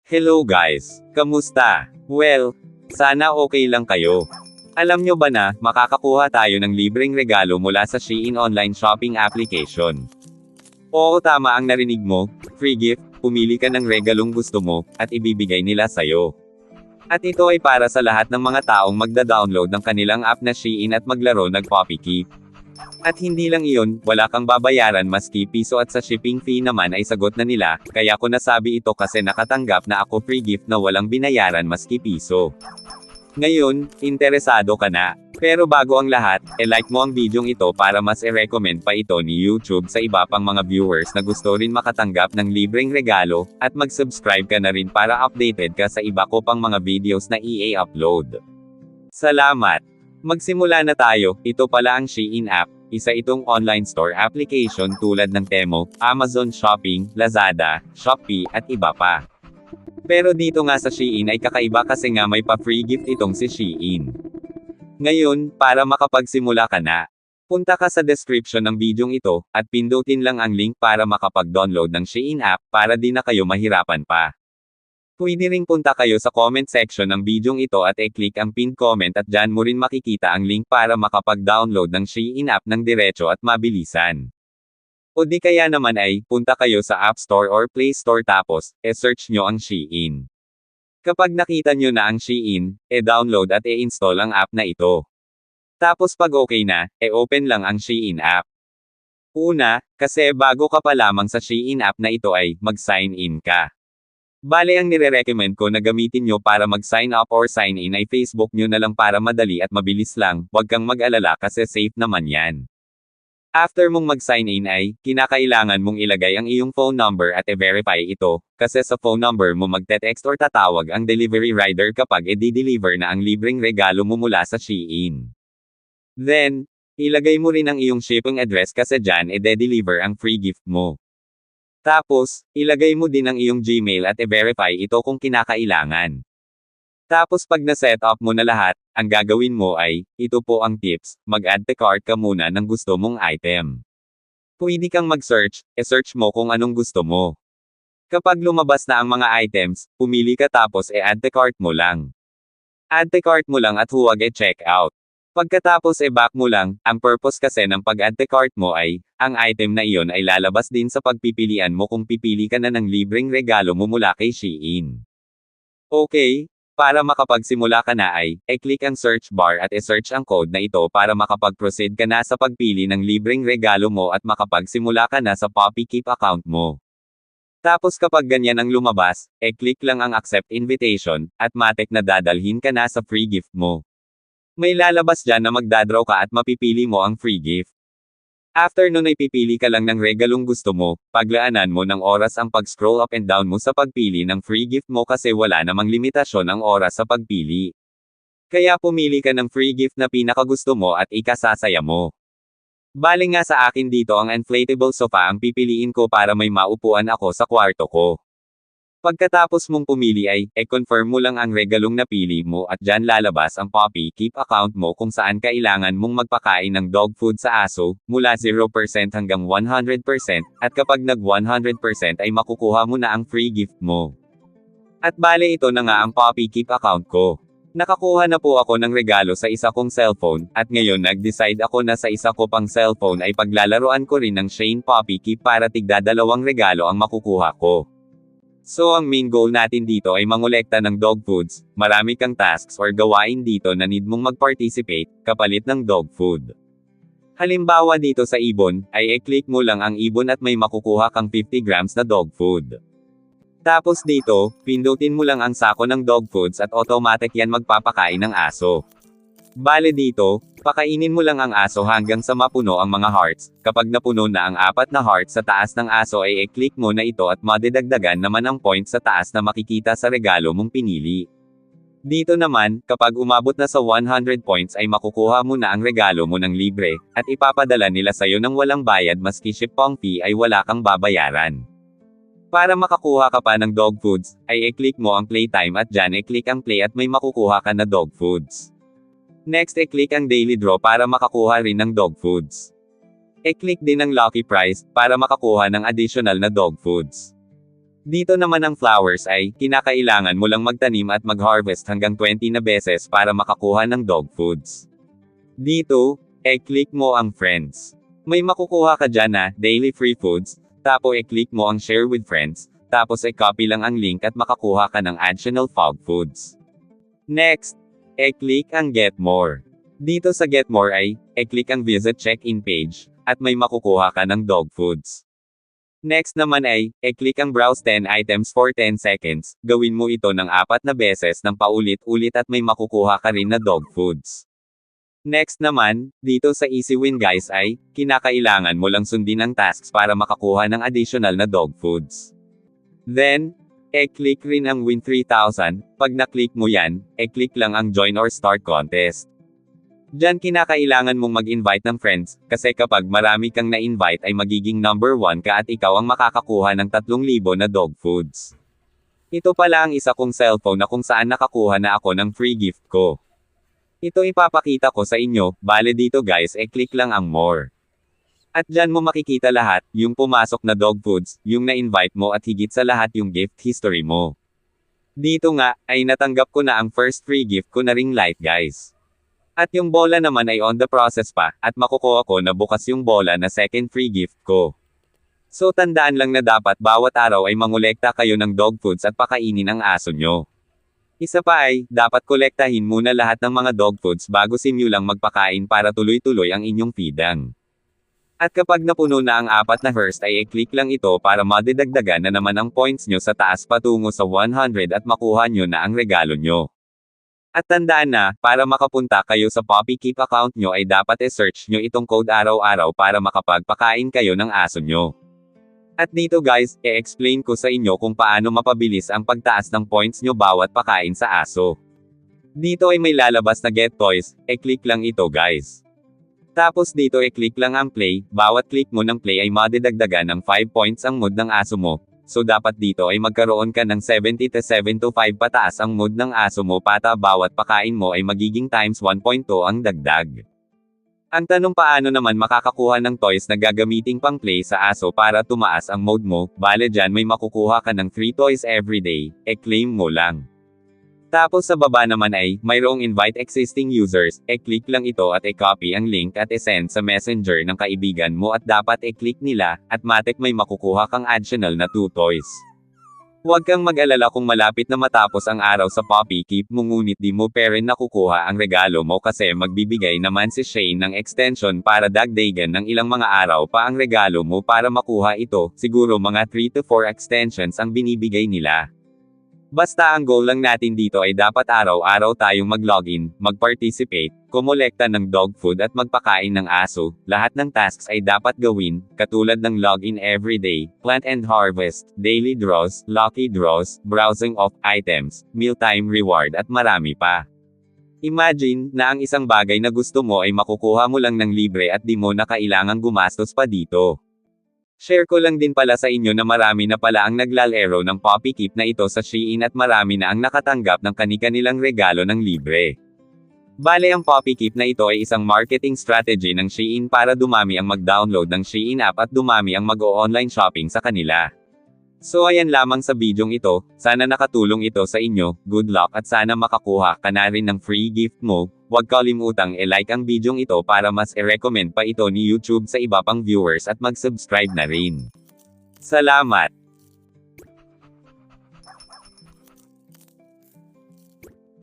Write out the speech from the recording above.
Hello guys! Kamusta? Well, sana okay lang kayo. Alam nyo ba na, makakakuha tayo ng libreng regalo mula sa Shein online shopping application? Oo, tama ang narinig mo, free gift, pumili ka ng regalong gusto mo, at ibibigay nila sa'yo. At ito ay para sa lahat ng mga taong magda-download ng kanilang app na Shein at maglaro ng Poppy Keep. At hindi lang iyon, wala kang babayaran maski piso at sa shipping fee naman ay sagot na nila, kaya ko nasabi ito kasi nakatanggap na ako free gift na walang binayaran maski piso. Ngayon, interesado ka na. Pero bago ang lahat, like mo ang bidyong ito para mas i-recommend pa ito ni YouTube sa iba pang mga viewers na gusto rin makatanggap ng libreng regalo, at mag-subscribe ka na rin para updated ka sa iba ko pang mga videos na i-upload. Salamat! Magsimula na tayo. Ito pala ang Shein app. Isa itong online store application tulad ng Temu, Amazon Shopping, Lazada, Shopee, at iba pa. Pero dito nga sa Shein ay kakaiba kasi nga may pa-free gift itong si Shein. Ngayon, para makapagsimula ka na, punta ka sa description ng bidyong ito, at pindutin lang ang link para makapag-download ng Shein app, para di na kayo mahirapan pa. Pwede ring punta kayo sa comment section ng bidyong ito at i-click ang pinned comment at dyan mo rin makikita ang link para makapag-download ng Shein app ng diretso at mabilisan. O di kaya naman ay, punta kayo sa App Store or Play Store tapos, search nyo ang Shein. Kapag nakita nyo na ang Shein, download at i-install ang app na ito. Tapos pag okay na, open lang ang Shein app. Una, kasi bago ka pa lamang sa Shein app na ito ay, mag-sign in ka. Bale ang nire-recommend ko na gamitin nyo para mag-sign up or sign in ay Facebook nyo na lang para madali at mabilis lang, wag kang mag-alala kasi safe naman yan. After mong mag-sign in ay, kinakailangan mong ilagay ang iyong phone number at i-verify ito, kasi sa phone number mo magte-text or tatawag ang delivery rider kapag i-deliver na ang libreng regalo mo mula sa Shein. Then, ilagay mo rin ang iyong shipping address kasi dyan i-deliver ang free gift mo. Tapos, ilagay mo din ang iyong Gmail at i-verify ito kung kinakailangan. Tapos pag na-set up mo na lahat, ang gagawin mo ay, ito po ang tips, mag-add to cart ka muna ng gusto mong item. Pwede kang mag-search, search mo kung anong gusto mo. Kapag lumabas na ang mga items, pumili ka tapos add to cart mo lang. Add to cart mo lang at huwag check out. Pagkatapos back mo lang, ang purpose kasi ng pag-add to cart mo ay, ang item na iyon ay lalabas din sa pagpipilian mo kung pipili ka na ng libreng regalo mo mula kay Shein. Okay, para makapagsimula ka na ay, click ang search bar at search ang code na ito para makapag-proceed ka na sa pagpili ng libreng regalo mo at makapagsimula ka na sa Poppy Keep account mo. Tapos kapag ganyan ang lumabas, click lang ang accept invitation, at matik na dadalhin ka na sa free gift mo. May lalabas dyan na magdadraw ka at mapipili mo ang free gift. After nun ay pipili ka lang ng regalong gusto mo, paglaanan mo ng oras ang pag-scroll up and down mo sa pagpili ng free gift mo kasi wala namang limitasyon ang oras sa pagpili. Kaya pumili ka ng free gift na pinakagusto mo at ikasasaya mo. Bale nga sa akin dito ang inflatable sofa ang pipiliin ko para may maupuan ako sa kwarto ko. Pagkatapos mong pumili ay, confirm mo lang ang regalong napili mo at dyan lalabas ang Poppy Keep account mo kung saan kailangan mong magpakain ng dog food sa aso, mula 0% hanggang 100%, at kapag nag 100% ay makukuha mo na ang free gift mo. At bale ito na nga ang Poppy Keep account ko. Nakakuha na po ako ng regalo sa isa kong cellphone, at ngayon nag-decide ako na sa isa ko pang cellphone ay paglalaroan ko rin ng Shein Poppy Keep para tigda-dalawang regalo ang makukuha ko. So ang main goal natin dito ay mangolekta ng dog foods, marami kang tasks or gawain dito na need mong mag-participate, kapalit ng dog food. Halimbawa dito sa ibon, ay i-click mo lang ang ibon at may makukuha kang 50 grams na dog food. Tapos dito, pindutin mo lang ang sako ng dog foods at automatic yan magpapakain ng aso. Bale dito, pakainin mo lang ang aso hanggang sa mapuno ang mga hearts. Kapag napuno na ang 4 na hearts sa taas ng aso ay i-click mo na ito at madidagdagan naman ang points sa taas na makikita sa regalo mong pinili. Dito naman, kapag umabot na sa 100 points ay makukuha mo na ang regalo mo ng libre, at ipapadala nila sa'yo ng walang bayad maski shipping fee ay wala kang babayaran. Para makakuha ka pa ng dog foods, ay i-click mo ang playtime at dyan i-click ang play at may makukuha ka na dog foods. Next i-click ang daily draw para makakuha rin ng dog foods. I-click din ang lucky prize, para makakuha ng additional na dog foods. Dito naman ang flowers ay, kinakailangan mo lang magtanim at mag-harvest hanggang 20 na beses para makakuha ng dog foods. Dito, click mo ang friends. May makukuha ka dyan na, daily free foods, tapos click mo ang share with friends, tapos copy lang ang link at makakuha ka ng additional fog foods. Next, click ang get more. Dito sa get more ay, click ang visit check-in page, at may makukuha ka ng dog foods. Next naman ay, click ang browse 10 items for 10 seconds, gawin mo ito ng 4 na beses ng paulit-ulit at may makukuha ka rin na dog foods. Next naman, dito sa easy win guys ay, kinakailangan mo lang sundin ang tasks para makakuha ng additional na dog foods. Then, click rin ang win 3,000, pag na-click mo yan, click lang ang join or start contest. Diyan kinakailangan mong mag-invite ng friends, kasi kapag marami kang na-invite ay magiging number 1 ka at ikaw ang makakakuha ng 3,000 na dog foods. Ito pala ang isa kong cellphone na kung saan nakakuha na ako ng free gift ko. Ito ipapakita ko sa inyo, bale dito guys click lang ang more. At dyan mo makikita lahat, yung pumasok na dog foods, yung na-invite mo at higit sa lahat yung gift history mo. Dito nga, ay natanggap ko na ang first free gift ko na ring light guys. At yung bola naman ay on the process pa, at makukuha ko na bukas yung bola na second free gift ko. So tandaan lang na dapat bawat araw ay mangolekta kayo ng dog foods at pakainin ang aso nyo. Isa pa ay, dapat kolektahin muna lahat ng mga dog foods bago simulang magpakain para tuloy-tuloy ang inyong feeding. At kapag napuno na ang 4 na first ay click lang ito para madidagdagan na naman ang points nyo sa taas patungo sa 100 at makuha nyo na ang regalo nyo. At tandaan na, para makapunta kayo sa Poppy Keep account nyo ay dapat search nyo itong code araw-araw para makapagpakain kayo ng aso nyo. At dito guys, explain ko sa inyo kung paano mapabilis ang pagtaas ng points nyo bawat pakain sa aso. Dito ay may lalabas na get toys, click lang ito guys. Tapos dito click lang ang play, bawat click mo ng play ay madidagdagan ng 5 points ang mood ng aso mo. So dapat dito ay magkaroon ka ng 77 to 5 pataas ang mood ng aso mo pata bawat pakain mo ay magiging times 1.2 ang dagdag. Ang tanong paano naman makakakuha ng toys na gagamiting pang play sa aso para tumaas ang mode mo, bale dyan may makukuha ka ng 3 toys everyday, claim mo lang. Tapos sa baba naman ay, mayroong invite existing users, click lang ito at copy ang link at send sa messenger ng kaibigan mo at dapat click nila, at matik may makukuha kang additional na 2 toys. Huwag kang mag-alala kung malapit na matapos ang araw sa Poppy Keep mo ngunit di mo pa rin nakukuha ang regalo mo kasi magbibigay naman si Shane ng extension para dagdagan ng ilang mga araw pa ang regalo mo para makuha ito, siguro mga 3 to 4 extensions ang binibigay nila. Basta ang goal lang natin dito ay dapat araw-araw tayong mag-login, mag-participate, kumolekta ng dog food at magpakain ng aso. Lahat ng tasks ay dapat gawin, katulad ng login everyday, plant and harvest, daily draws, lucky draws, browsing of items, mealtime reward at marami pa. Imagine na ang isang bagay na gusto mo ay makukuha mo lang ng libre at di mo na kailangang gumastos pa dito. Share ko lang din pala sa inyo na marami na pala ang naglalaro ng Poppy Keep na ito sa Shein at marami na ang nakatanggap ng kani-kanilang regalo ng libre. Bale ang Poppy Keep na ito ay isang marketing strategy ng Shein para dumami ang mag-download ng Shein app at dumami ang mag-o-online shopping sa kanila. So ayan lamang sa bidyong ito, sana nakatulong ito sa inyo, good luck at sana makakuha ka na rin ng free gift mo. Huwag kalimutang i-like ang bidyong ito para mas i-recommend pa ito ni YouTube sa iba pang viewers at mag-subscribe na rin. Salamat!